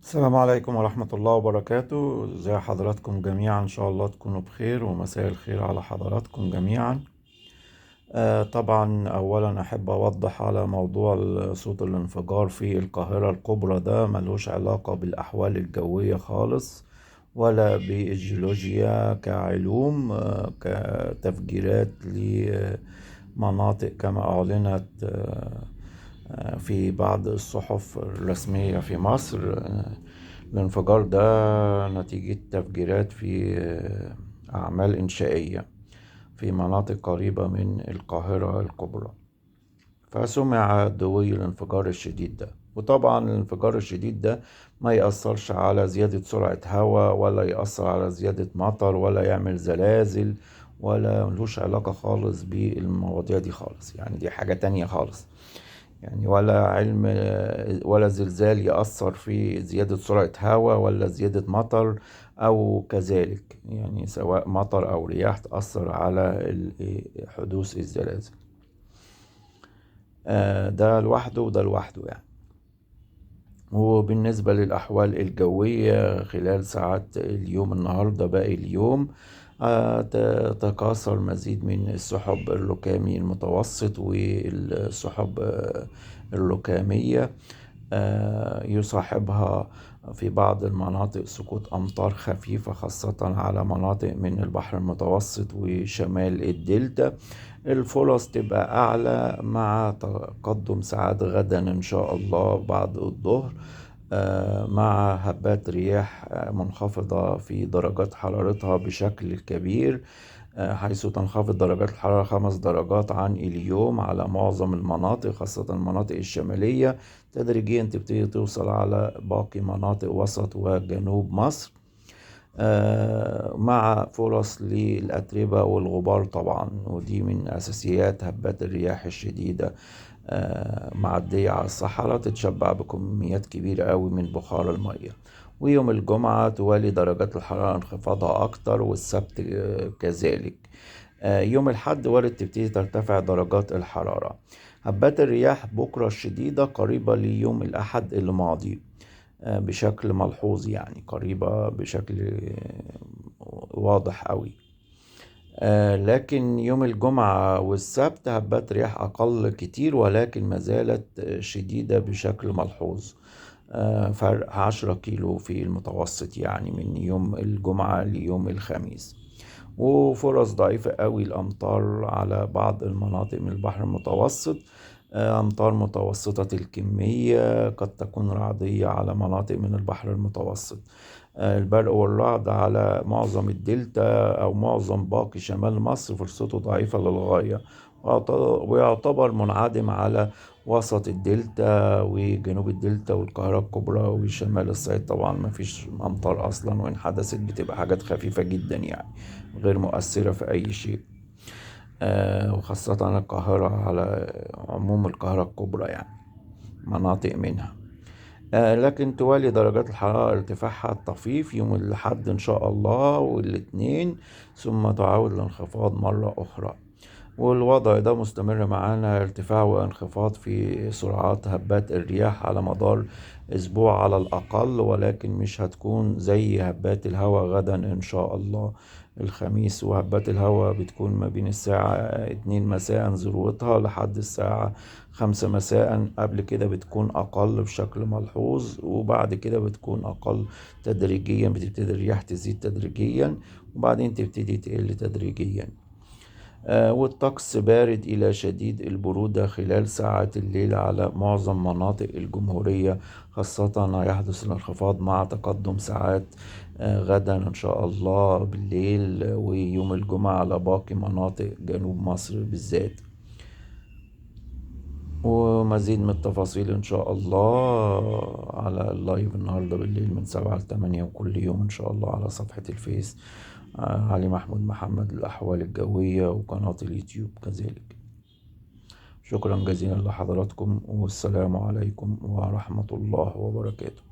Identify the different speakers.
Speaker 1: السلام عليكم ورحمة الله وبركاته. ازي حضراتكم جميعا؟ ان شاء الله تكونوا بخير ومساء الخير على حضراتكم جميعا. طبعا اولا احب اوضح على موضوع صوت الانفجار في القاهرة الكبرى. ده ملوش علاقة بالاحوال الجوية خالص ولا بالجيولوجيا كعلوم، كتفجيرات لمناطق كما اعلنت في بعض الصحف الرسمية في مصر. الانفجار ده نتيجة تفجيرات في أعمال إنشائية في مناطق قريبة من القاهرة الكبرى، فسمع دوي الانفجار الشديد ده. وطبعا الانفجار الشديد ده ما يأثرش على زيادة سرعة هواء، ولا يأثر على زيادة مطر، ولا يعمل زلازل، ولا ملوش علاقة خالص بالمواضيع دي خالص. يعني دي حاجة تانية خالص. يعني ولا علم ولا زلزال يأثر في زيادة سرعة هواء ولا زيادة مطر أو كذلك، يعني سواء مطر أو رياح تأثر على حدوث الزلازل. ده لوحده وده لوحده يعني. وبالنسبة للأحوال الجوية خلال ساعات اليوم النهاردة باقي اليوم، تكاثر مزيد من السحب الركامي المتوسط والسحب الركامية. يصاحبها في بعض المناطق سقوط أمطار خفيفة، خاصة على مناطق من البحر المتوسط وشمال الدلتا. الفرص تبقى أعلى مع تقدم ساعات غدا إن شاء الله بعد الظهر، مع هبات رياح منخفضة في درجات حرارتها بشكل كبير، حيث تنخفض درجات الحرارة 5 درجات عن اليوم على معظم المناطق، خاصة المناطق الشمالية. تدريجيا تبتدي توصل على باقي مناطق وسط وجنوب مصر، مع فرص للأتربة والغبار طبعا، ودي من أساسيات هبات الرياح الشديدة. معدية على الصحراء تتشبع بكميات كبيرة قوي من بخار المية. ويوم الجمعة توالي درجات الحرارة انخفاضها أكتر، والسبت كذلك. يوم الأحد وارد تبتدي ترتفع درجات الحرارة. هبات الرياح بكرة الشديدة قريبة ليوم الأحد الماضي بشكل ملحوظ، يعني قريبة بشكل واضح قوي. لكن يوم الجمعة والسبت هبات رياح أقل كتير، ولكن ما زالت شديدة بشكل ملحوظ. فرق 10 كيلو في المتوسط يعني من يوم الجمعة ليوم الخميس. وفرص ضعيفة قوي الأمطار على بعض المناطق من البحر المتوسط. أمطار متوسطة الكمية، قد تكون رعدية على مناطق من البحر المتوسط. البرق والرعد على معظم الدلتا أو معظم باقي شمال مصر فرصته ضعيفة للغاية، ويعتبر منعدم على وسط الدلتا وجنوب الدلتا والقاهرة الكبرى وشمال الصعيد. طبعا ما فيش أمطار أصلا، وإن حدثت بتبقى حاجات خفيفة جدا يعني غير مؤثرة في أي شيء. وخاصة القاهرة، على عموم القاهرة الكبرى يعني مناطق منها. لكن توالي درجات الحرارة ارتفاعها الطفيف يوم الأحد إن شاء الله والاثنين، ثم تعود الانخفاض مرة أخرى. والوضع ده مستمر معانا، ارتفاع وانخفاض في سرعات هبات الرياح على مدار أسبوع على الأقل، ولكن مش هتكون زي هبات الهواء غدا إن شاء الله الخميس. وهبات الهواء بتكون ما بين الساعة 2 مساء ذروتها لحد الساعة 5 مساء. قبل كده بتكون أقل بشكل ملحوظ، وبعد كده بتكون أقل تدريجيا. بتبتدي الرياح تزيد تدريجيا وبعدين تبتدي تقل تدريجيا. والطقس بارد إلى شديد البرودة خلال ساعات الليل على معظم مناطق الجمهورية، خاصة يحدث الانخفاض مع تقدم ساعات غدا إن شاء الله بالليل، ويوم الجمعة على باقي مناطق جنوب مصر بالذات. ومزيد من التفاصيل إن شاء الله على اللايف النهاردة بالليل من 7 ل8، وكل يوم إن شاء الله على صفحة الفيس علي محمود محمد الأحوال الجوية، وقناة اليوتيوب كذلك. شكرا جزيلا لحضراتكم، والسلام عليكم ورحمة الله وبركاته.